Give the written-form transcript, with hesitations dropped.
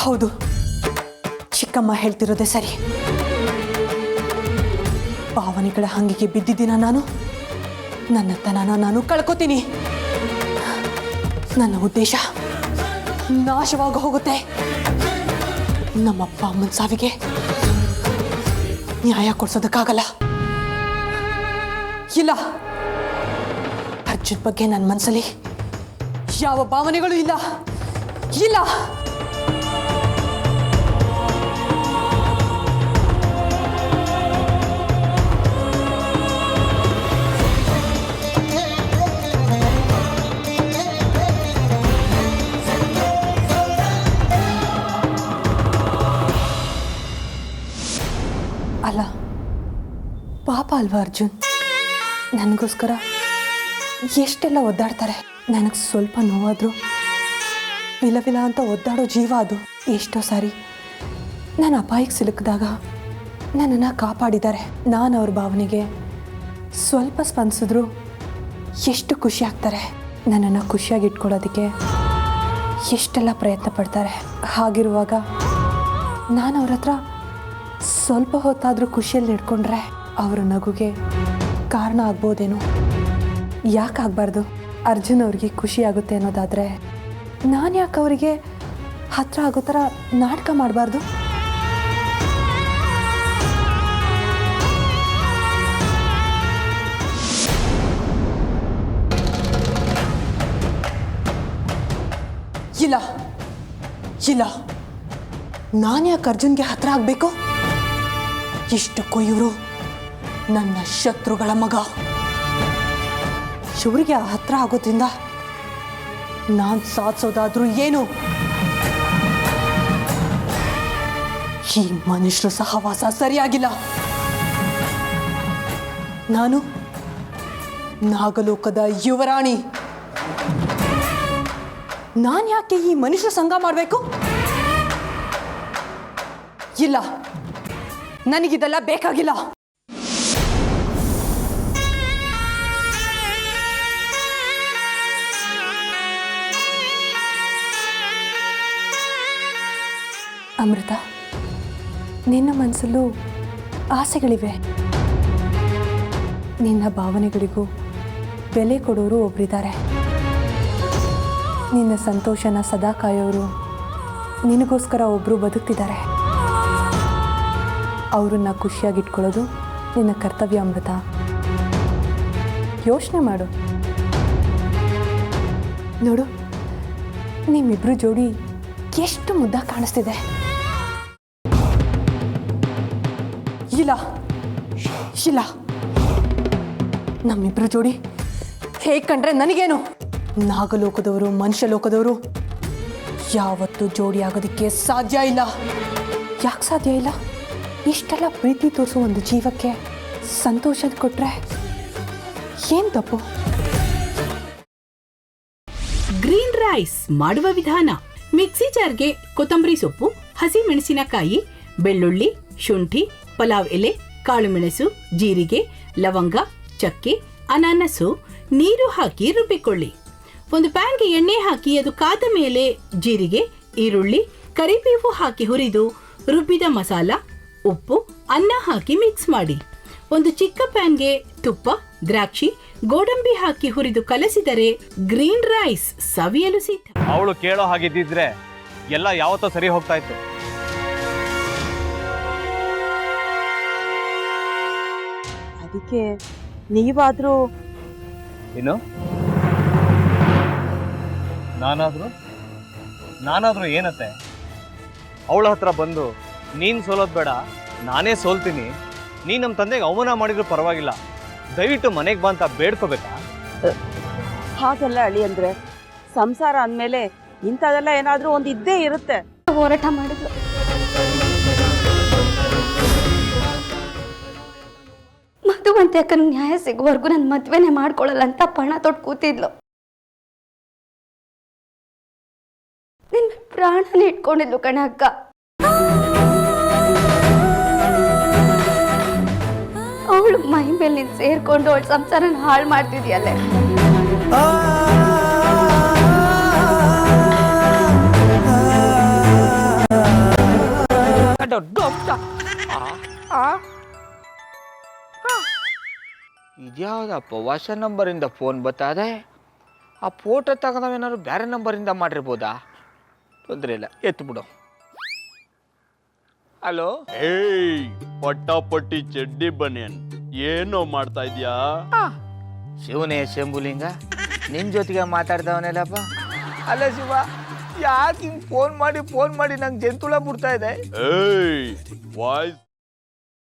ಹೌದು, ಚಿಕ್ಕಮ್ಮ ಹೇಳ್ತಿರೋದೇ ಸರಿ. ಭಾವನೆಗಳ ಹಂಗಿಗೆ ಬಿದ್ದಿದ್ದೀನ ನಾನು. ನನ್ನತನನ ನಾನು ಕಳ್ಕೊತೀನಿ. ನನ್ನ ಉದ್ದೇಶ ನಾಶವಾಗಿ ಹೋಗುತ್ತೆ. ನಮ್ಮಪ್ಪ ಅಮ್ಮನ ಸಾವಿಗೆ ನ್ಯಾಯ ಕೊಡ್ಸೋದಕ್ಕಾಗಲ್ಲ. ಇಲ್ಲ, ಅರ್ಜುನ್ ಬಗ್ಗೆ ನನ್ನ ಮನಸ್ಸಲ್ಲಿ ಯಾವ ಭಾವನೆಗಳು ಇಲ್ಲ. ಇಲ್ಲ, ಅಲ್ಲ, ಪಾಪ ಅಲ್ವಾ ಅರ್ಜುನ್? ನನಗೋಸ್ಕರ ಎಷ್ಟೆಲ್ಲ ಒದ್ದಾಡ್ತಾರೆ. ನನಗೆ ಸ್ವಲ್ಪ ನೋವಾದರೂ ವಿಲವಿಲ ಅಂತ ಒದ್ದಾಡೋ ಜೀವ ಅದು. ಎಷ್ಟೋ ಸಾರಿ ನಾನು ಅಪಾಯಕ್ಕೆ ಸಿಲುಕಿದಾಗ ನನ್ನನ್ನು ಕಾಪಾಡಿದ್ದಾರೆ. ನಾನು ಅವ್ರ ಭಾವನೆಗೆ ಸ್ವಲ್ಪ ಸ್ಪಂದಿಸಿದ್ರು ಎಷ್ಟು ಖುಷಿ ಆಗ್ತಾರೆ. ನನ್ನನ್ನು ಖುಷಿಯಾಗಿ ಇಟ್ಕೊಳ್ಳೋದಕ್ಕೆ ಎಷ್ಟೆಲ್ಲ ಪ್ರಯತ್ನ ಪಡ್ತಾರೆ. ಹಾಗಿರುವಾಗ ನಾನು ಅವ್ರ ಹತ್ರ ಸ್ವಲ್ಪ ಹೊತ್ತಾದರೂ ಖುಷಿಯಲ್ಲಿ ಇಟ್ಕೊಂಡ್ರೆ ಅವರ ನಗುಗೆ ಕಾರಣ ಆಗ್ಬೋದೇನೋ. ಯಾಕಾಗಬಾರ್ದು? ಅರ್ಜುನ್ ಅವ್ರಿಗೆ ಖುಷಿ ಆಗುತ್ತೆ ಅನ್ನೋದಾದರೆ ನಾನು ಯಾಕೆ ಅವರಿಗೆ ಹತ್ರ ಆಗೋ ಥರ ನಾಟಕ ಮಾಡಬಾರ್ದು? ಇಲ್ಲ ಇಲ್ಲ, ನಾನು ಯಾಕೆ ಅರ್ಜುನ್ಗೆ ಹತ್ರ ಆಗಬೇಕು? ಇಷ್ಟಕ್ಕೂ ಇವರು ನನ್ನ ಶತ್ರುಗಳ ಮಗ. ಇವರಿಗೆ ಹತ್ರ ಆಗೋದ್ರಿಂದ ನಾನು ಸಾಧಿಸೋದಾದ್ರೂ ಏನು? ಈ ಮನುಷ್ಯರ ಸಹವಾಸ ಸರಿಯಾಗಿಲ್ಲ. ನಾನು ನಾಗಲೋಕದ ಯುವರಾಣಿ. ನಾನು ಯಾಕೆ ಈ ಮನುಷ್ಯರ ಸಂಗ ಮಾಡಬೇಕು? ಇಲ್ಲ, ನನಗಿದೆಲ್ಲ ಬೇಕಾಗಿಲ್ಲ. ಅಮೃತ, ನಿನ್ನ ಮನಸ್ಸಲ್ಲೂ ಆಸೆಗಳಿವೆ. ನಿನ್ನ ಭಾವನೆಗಳಿಗೂ ಬೆಲೆ ಕೊಡೋರು ಒಬ್ಬರಿದ್ದಾರೆ. ನಿನ್ನ ಸಂತೋಷನ ಸದಾ ಕಾಯೋರು ನಿನಗೋಸ್ಕರ ಒಬ್ಬರು ಬದುಕ್ತಿದ್ದಾರೆ. ಅವರನ್ನು ಖುಷಿಯಾಗಿಟ್ಕೊಳ್ಳೋದು ನಿನ್ನ ಕರ್ತವ್ಯ ಅಮೃತ. ಯೋಚನೆ ಮಾಡು. ನೋಡು, ನಿಮ್ಮಿಬ್ರು ಜೋಡಿ ಎಷ್ಟು ಮುದ್ದಾಗಿ ಕಾಣಿಸ್ತಿದೆ. ಇಲ್ಲ ಇಲ್ಲ, ನಮ್ಮಿಬ್ರು ಜೋಡಿ ಹೇಗೆ ಕಂಡ್ರೆ ನನಗೇನು? ನಾಗಲೋಕದವರು ಮನುಷ್ಯ ಲೋಕದವರು ಯಾವತ್ತೂ ಜೋಡಿ ಆಗೋದಕ್ಕೆ ಸಾಧ್ಯ ಇಲ್ಲ. ಯಾಕೆ ಸಾಧ್ಯ ಇಲ್ಲ? ಇಷ್ಟೆಲ್ಲ ಪ್ರೀತಿ ತೋರಿಸೋ ಒಂದು ಜೀವಕ್ಕೆ ಸಂತೋಷ ಕೊಟ್ರೆ ಏನು ತಪ್ಪು? ಗ್ರೀನ್ ರೈಸ್ ಮಾಡುವ ವಿಧಾನ: ಮಿಕ್ಸಿ ಜಾರ್ಗೆ ಕೊತ್ತಂಬರಿ ಸೊಪ್ಪು, ಹಸಿ ಮೆಣಸಿನಕಾಯಿ, ಬೆಳ್ಳುಳ್ಳಿ, ಶುಂಠಿ, ಪಲಾವ್ ಎಲೆ, ಕಾಳುಮೆಣಸು, ಜೀರಿಗೆ, ಲವಂಗ, ಚಕ್ಕೆ, ಅನಾನಸು, ನೀರು ಹಾಕಿ ರುಬ್ಬಿಕೊಳ್ಳಿ. ಒಂದು ಪ್ಯಾನ್ಗೆ ಎಣ್ಣೆ ಹಾಕಿ ಅದು ಕಾದ ಮೇಲೆ ಜೀರಿಗೆ, ಈರುಳ್ಳಿ, ಕರಿಬೇವು ಹಾಕಿ ಹುರಿದು ರುಬ್ಬಿದ ಮಸಾಲ, ಉಪ್ಪು, ಅನ್ನ ಹಾಕಿ ಮಿಕ್ಸ್ ಮಾಡಿ. ಒಂದು ಚಿಕ್ಕ ಪ್ಯಾನ್ಗೆ ತುಪ್ಪ, ದ್ರಾಕ್ಷಿ, ಗೋಡಂಬಿ ಹಾಕಿ ಹುರಿದು ಕಲಸಿದರೆ ಗ್ರೀನ್ ರೈಸ್ ಸವಿಯಲು ಸಿದ್ಧ. ಅವಳು ಕೇಳೋ ಹಾಗಿದ್ದಿದ್ರೆ ಎಲ್ಲ ಯಾವತ್ತೋ ಸರಿ ಹೋಗ್ತಾ ಇತ್ತು. ಅದಕ್ಕೆ ನೀವಾದ್ರೂ ಏನು? ನಾನಾದ್ರೂ ಏನತ್ತೆ? ಅವಳ ಹತ್ರ ಬಂದು ನೀನು ಸೋಲೋದು ಬೇಡ, ನಾನೇ ಸೋಲ್ತೀನಿ, ನೀನು ನಮ್ಮ ತಂದೆಗೆ ಅವಮಾನ ಮಾಡಿದ್ರು ಪರವಾಗಿಲ್ಲ, ದಯವಿಟ್ಟು ಮನೆಗೆ ಬಾ ಅಂತ ಬೇಡ್ಕೋಬೇಕಾ? ಹಾಗೆಲ್ಲ ಅಳಿ ಅಂದ್ರೆ ಸಂಸಾರ ಅಂದಮೇಲೆ ಇಂಥದೆಲ್ಲ ಏನಾದ್ರೂ ಒಂದು ಇದ್ದೇ ಇರುತ್ತೆ. ಹೋರಾಟ ಮಾಡಿದ್ಲು. ಮಧುವಂತೆ ಅಕ್ಕನ ನ್ಯಾಯ ಸಿಗುವವರೆಗೂ ನನ್ನ ಮದ್ವೆನೇ ಮಾಡ್ಕೊಳ್ಳಲ್ಲ ಅಂತ ಪಣ ತೊಟ್ಟು ಕೂತಿದ್ಲು. ನಿನ್ನ ಪ್ರಾಣನೇ ಇಟ್ಕೊಂಡಿದ್ಲು ಕಣೆ ಅಕ್ಕ. ಅವಳು ಮೈ ಮೇಲೆ ನೀನು ಸೇರ್ಕೊಂಡು ಅವಳ ಸಂಸಾರನ ಹಾಳು ಮಾಡ್ತಿದ್ಯಲ್ಲೇ. ದೊಡ್ಡ ಅಂತ ಇದ್ಯಾವುದಪ್ಪ ಹೊಸ ನಂಬರಿಂದ ಫೋನ್ ಬರ್ತದೆ. ಆ ಫೋಟೋ ತಗೊಂಡವೇನಾದ್ರು ಬೇರೆ ನಂಬರಿಂದ ಮಾಡಿರ್ಬೋದಾ? ತೊಂದರೆ ಇಲ್ಲ, ಎತ್ತು ಬಿಡು. ಹಲೋ, ಏಯ್ ಪಟ್ಟಾಪಟ್ಟಿ ಚಡ್ಡಿ ಬನಿಯನ್ ಏನೋ ಮಾಡ್ತಾ ಇದ್ಯಾ? ಶಿವನೇ ಶಂಭುಲಿಂಗ, ನಿನ್ ಜೊತೆಗೆ ಮಾತಾಡ್ದವನೇಲಪ್ಪ. ಅಲ್ಲ ಶಿವ, ಯಾಕೆ ಹಿಂಗೆ ಫೋನ್ ಮಾಡಿ ನಂಗೆ ಜಂತುಳ ಬಿಡ್ತಾ ಇದೆ? ಏಯ್ ವಾಯ್ಸ್